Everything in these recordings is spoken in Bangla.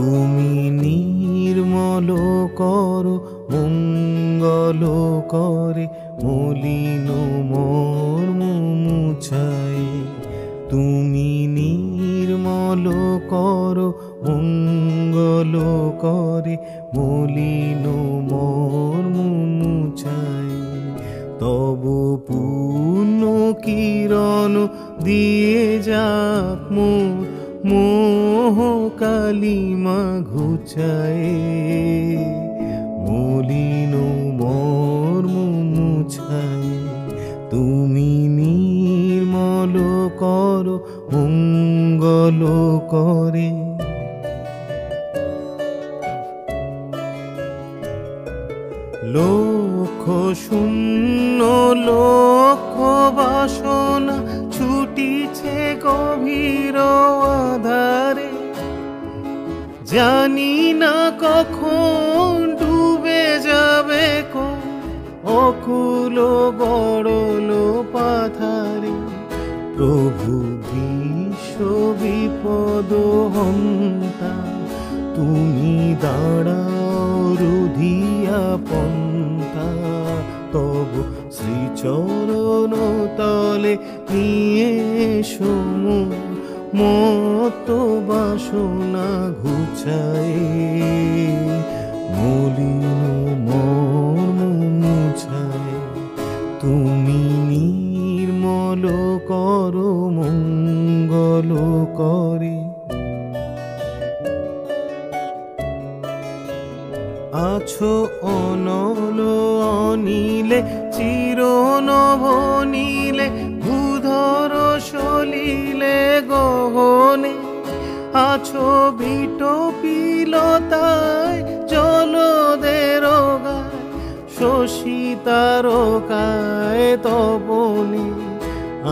তুমি নির্মল করো মঙ্গল করে মলিন মর্ম মুছায়। তুমি নির্মল করো মঙ্গল করে মলিন মর্ম মুছায়। তব পূর্ণ কিরণ দিয়ে যাক মোর মোহ কালিমা ঘুচায়। মলিন মর্ম মুছায়। তুমি নির্মল করো মঙ্গল করে। লক্ষ শূন্য লক্ষ বাসনা ছুটিছে গভীর আধারে। জানি না কখন ডুবে যাবে কোন অকুল গড়ল পাথারে। প্রভু বিশ্ব বিপদ হন্তা, তুমি দাঁড়াও রুধিয়া পন্থা। তব শ্রীচরণ তলে নিয়ে সমুর মত বাসনা ঘুচায়। মলিন মর্ম মুছায়। তুমি নির্মল করো মঙ্গল করে। আছো অনল অনিলে চিরনভনীলে ভূধর সলিলে গহনে। আছো বিটপিলতায় জলদের গায় শশী তারকায় তপনে।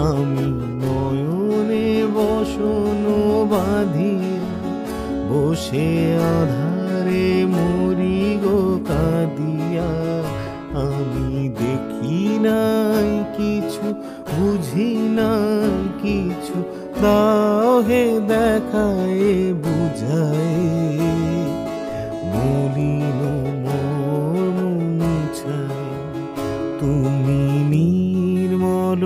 আমি নয়নে বসন বাঁধিয়া বসে আধারে মরি গো কাঁদিয়া। আমি দেখি নাই কিছু বুঝি নাই কিছু, দাও হে দেখায় বুঝায়। মলিন মর্ম মুছায়। তুমি নির্মল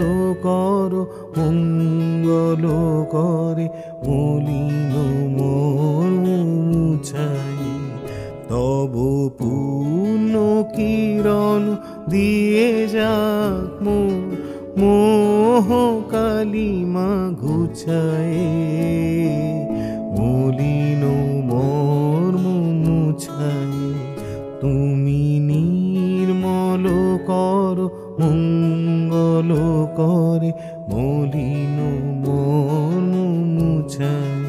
করো মঙ্গল করে মলিন মর্ম মুছায়। তব পূর্ণ কিরণ দিয়ে যাক মোর মোহ কালিমা ঘুচায়। মলিন মর্ম মুছায়। তুমি নির্মল করো মঙ্গল করে মলিন মর্ম মুছায়।